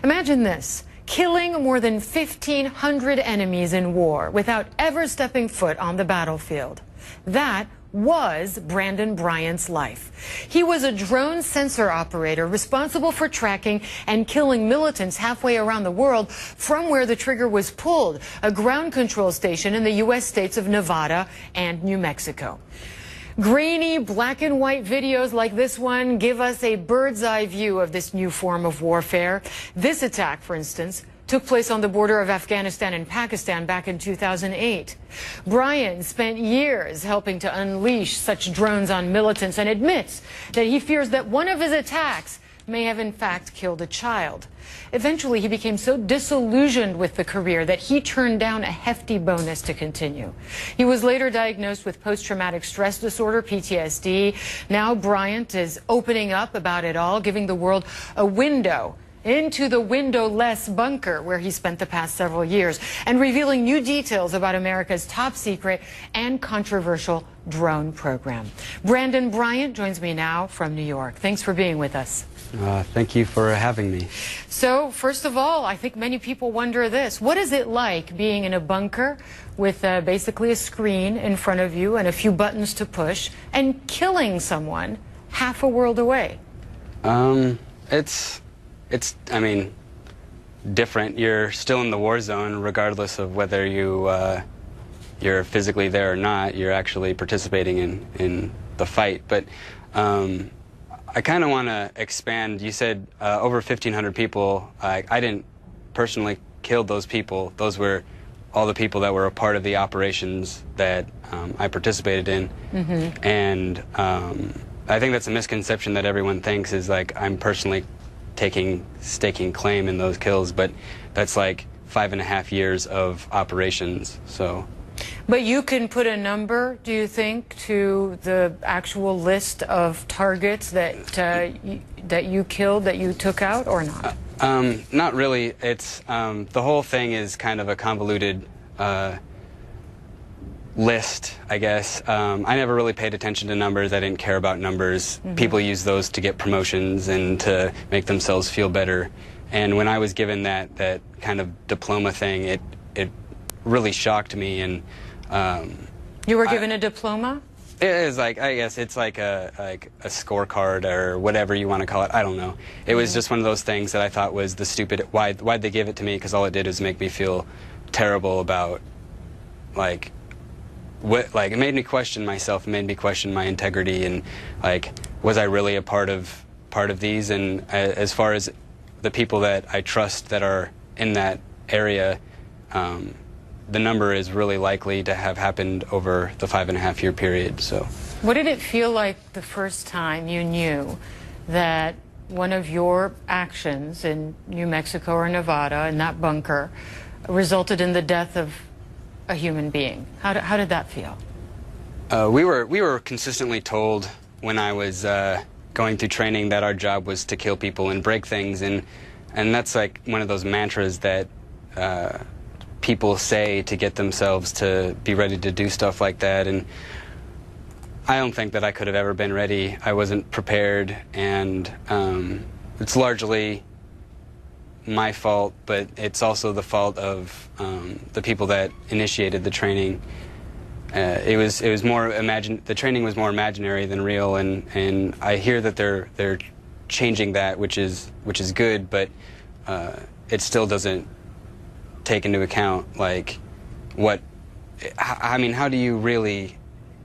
Imagine this, killing more than 1,500 enemies in war without ever stepping foot on the battlefield. That was Brandon Bryant's life. He was a drone sensor operator responsible for tracking and killing militants halfway around the world from where the trigger was pulled, a ground control station in the U.S. states of Nevada and New Mexico. Grainy black and white videos like this one give us a bird's eye view of this new form of warfare. This attack, for instance, took place on the border of Afghanistan and Pakistan back in 2008. Bryant spent years helping to unleash such drones on militants and admits that he fears that one of his attacks may have in fact killed a child. Eventually, he became so disillusioned with the career that he turned down a hefty bonus to continue. He was later diagnosed with post-traumatic stress disorder, PTSD. Now Bryant is opening up about it all, giving the world a window into the windowless bunker where he spent the past several years, and revealing new details about America's top secret and controversial drone program. Brandon Bryant joins me now from New York. Thanks for being with us. Thank you for having me. So, first of all, I think many people wonder this. What is it like being in a bunker with basically a screen in front of you and a few buttons to push and killing someone half a world away? I mean, different. You're still in the war zone regardless of whether you're physically there or not. You're actually participating in the fight. But I kind of want to expand. You said over 1,500 people. I didn't personally kill those people. Those were all the people that were a part of the operations that I participated in. Mm-hmm. And I think that's a misconception that everyone thinks is like I'm personally staking claim in those kills, but that's like 5.5 years of operations. So, but you can put a number, do you think, to the actual list of targets that you killed, that you took out, or not? Not really. It's the whole thing is kind of a convoluted list, I guess. I never really paid attention to numbers. I didn't care about numbers. Mm-hmm. People use those to get promotions and to make themselves feel better. And when I was given that kind of diploma thing, it really shocked me. And you were given a diploma? It is like, I guess it's like a scorecard or whatever you want to call it. I don't know. It was just one of those things that I thought was the stupid. Why'd they give it to me? Because all it did was make me feel terrible about it made me question myself, it made me question my integrity, and was I really a part of these? And as far as the people that I trust that are in that area, the number is really likely to have happened over the 5.5-year period. So, what did it feel like the first time you knew that one of your actions in New Mexico or Nevada, in that bunker, resulted in the death of a human being? How did that feel? We were consistently told when I was going through training that our job was to kill people and break things, and that's like one of those mantras that people say to get themselves to be ready to do stuff like that. And I don't think that I could have ever been ready. I wasn't prepared, and it's largely my fault, but it's also the fault of the people that initiated the training. It was more the training was more imaginary than real, and I hear that they're changing that, which is good, but it still doesn't take into account how do you really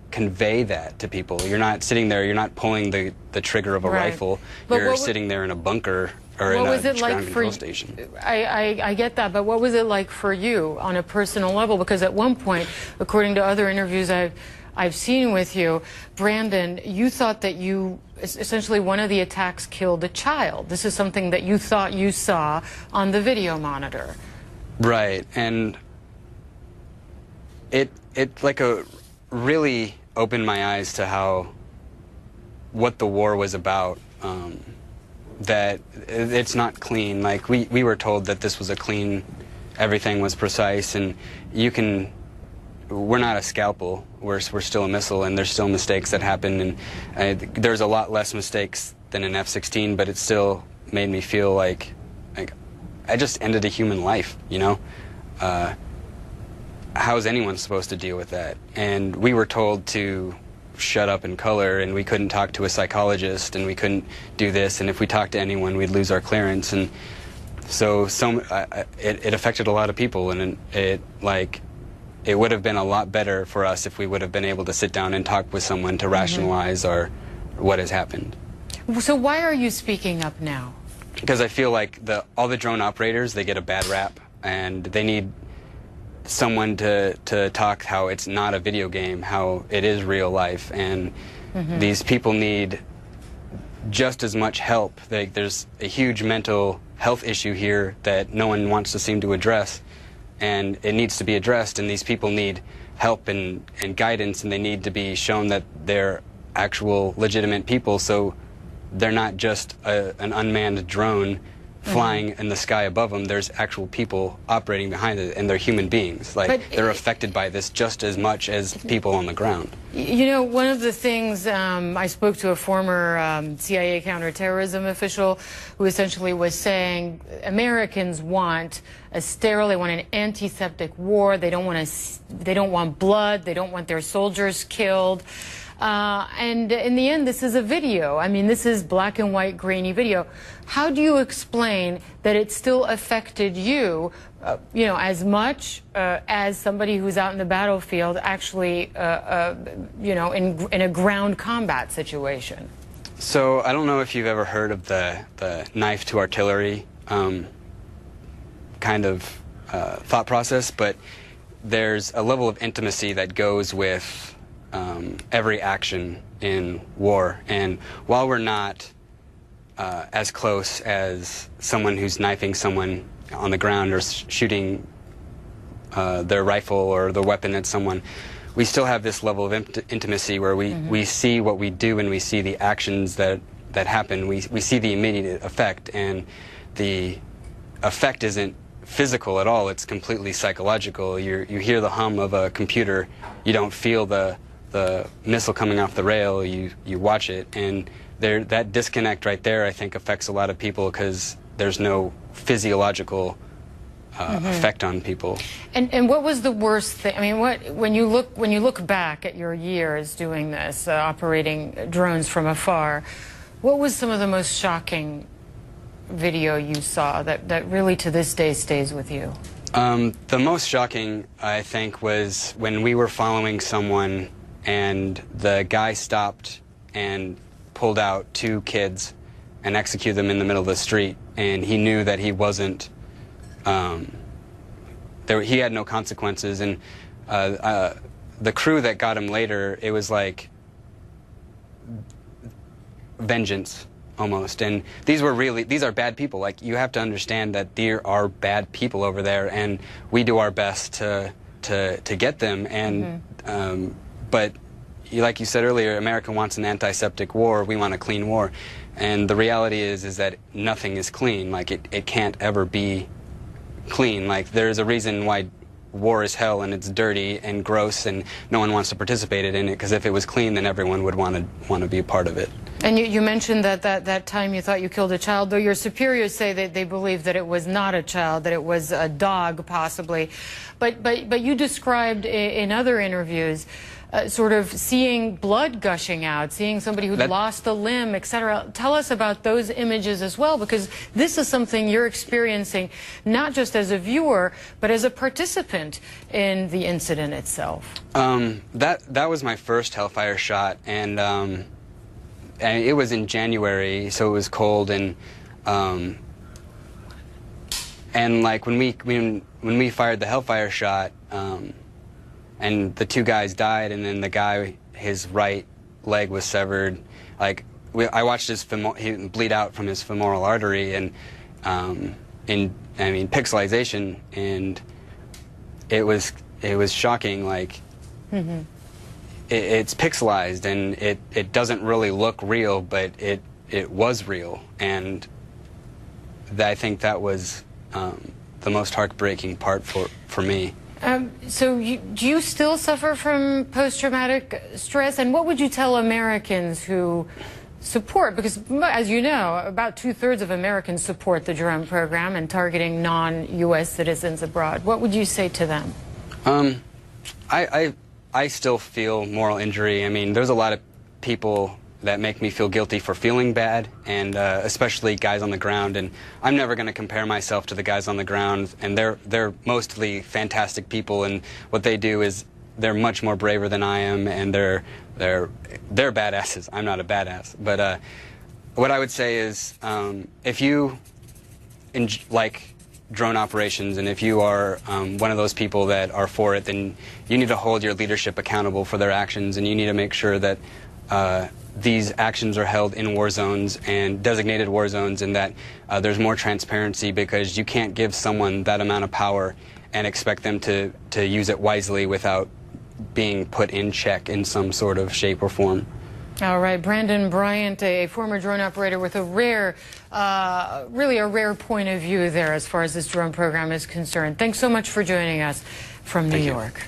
convey that to people? You're not sitting there, you're not pulling the trigger of a rifle, you're sitting there in a bunker or in a ground control station. I get that, but what was it like for you on a personal level? Because at one point, according to other interviews I've seen with you, Brandon, you thought that essentially one of the attacks killed a child. This is something that you thought you saw on the video monitor. Right, and it really opened my eyes to what the war was about. That it's not clean. Like we were told that this was a clean, everything was precise, and we're not a scalpel. We're still a missile, and there's still mistakes that happen, and there's a lot less mistakes than an F-16, but it still made me feel like I just ended a human life, you know? How is anyone supposed to deal with that? And we were told to shut up and color, and we couldn't talk to a psychologist, and we couldn't do this, and if we talked to anyone, we'd lose our clearance. And so it affected a lot of people, and it would have been a lot better for us if we would have been able to sit down and talk with someone to rationalize what has happened. So why are you speaking up now? Because I feel like all the drone operators, they get a bad rap, and they need someone to talk how it's not a video game, how it is real life, and these people need just as much help. There's a huge mental health issue here that no one wants to seem to address, and it needs to be addressed, and these people need help and guidance, and they need to be shown that they're actual legitimate people, so they're not just an unmanned drone flying in the sky above them. There's actual people operating behind it, and they're human beings. Like, they're affected by this just as much as people on the ground. You know, one of the things, I spoke to a former CIA counterterrorism official who essentially was saying Americans want a sterile, they want an antiseptic war, they don't want blood, they don't want their soldiers killed. And in the end, this is a video. I mean, this is black and white, grainy video. How do you explain that it still affected you, you know, as much as somebody who's out in the battlefield actually, you know, in a ground combat situation? So I don't know if you've ever heard of the knife to artillery kind of thought process, but there's a level of intimacy that goes with every action in war. And while we're not as close as someone who's knifing someone on the ground or shooting their rifle or their weapon at someone, we still have this level of intimacy where we see what we do, and we see the actions that happen. We see the immediate effect, and the effect isn't physical at all. It's completely psychological. You hear the hum of a computer. You don't feel the missile coming off the rail. You watch it, and that disconnect right there, I think, affects a lot of people because there's no physiological effect on people. And what was the worst thing? I mean, when you look back at your years doing this, operating drones from afar, what was some of the most shocking video you saw that really to this day stays with you? The most shocking, I think, was when we were following someone and the guy stopped and pulled out 2 kids and executed them in the middle of the street, and he knew that he wasn't, he had no consequences, and the crew that got him later, it was like vengeance almost. And these are bad people. Like, you have to understand that there are bad people over there, and we do our best to get them. And but like you said earlier, America wants an antiseptic war. We want a clean war, and the reality is that nothing is clean. Like, it can't ever be clean. Like, there's a reason why war is hell, and it's dirty and gross, and no one wants to participate in it, because if it was clean, then everyone would want to be a part of it. And you mentioned that time you thought you killed a child, though your superiors say that they believe that it was not a child, that it was a dog, possibly. But you described in other interviews sort of seeing blood gushing out, seeing somebody who'd lost a limb, etc. Tell us about those images as well, because this is something you're experiencing not just as a viewer, but as a participant in the incident itself. That was my first Hellfire shot, and it was in January, so it was cold, and like when we fired the Hellfire shot, and the 2 guys died, and then the guy, his right leg was severed. Like, I watched he bleed out from his femoral artery, and pixelization, and it was shocking. Like, it's pixelized, and it doesn't really look real, but it was real, and I think that was the most heartbreaking part for me. So do you still suffer from post-traumatic stress? And what would you tell Americans who support, because as you know, about 2/3 of Americans support the drone program and targeting non-U.S. citizens abroad. What would you say to them? I still feel moral injury. I mean, there's a lot of people that make me feel guilty for feeling bad, and especially guys on the ground. And I'm never going to compare myself to the guys on the ground, and they're mostly fantastic people, and what they do is they're much more braver than I am, and they're badasses. I'm not a badass, but what I would say is if you like drone operations, and if you are one of those people that are for it, then you need to hold your leadership accountable for their actions, and you need to make sure that these actions are held in war zones and designated war zones, and that there's more transparency, because you can't give someone that amount of power and expect them to use it wisely without being put in check in some sort of shape or form. All right, Brandon Bryant, a former drone operator with a rare, really a rare point of view there as far as this drone program is concerned. Thanks so much for joining us from New York.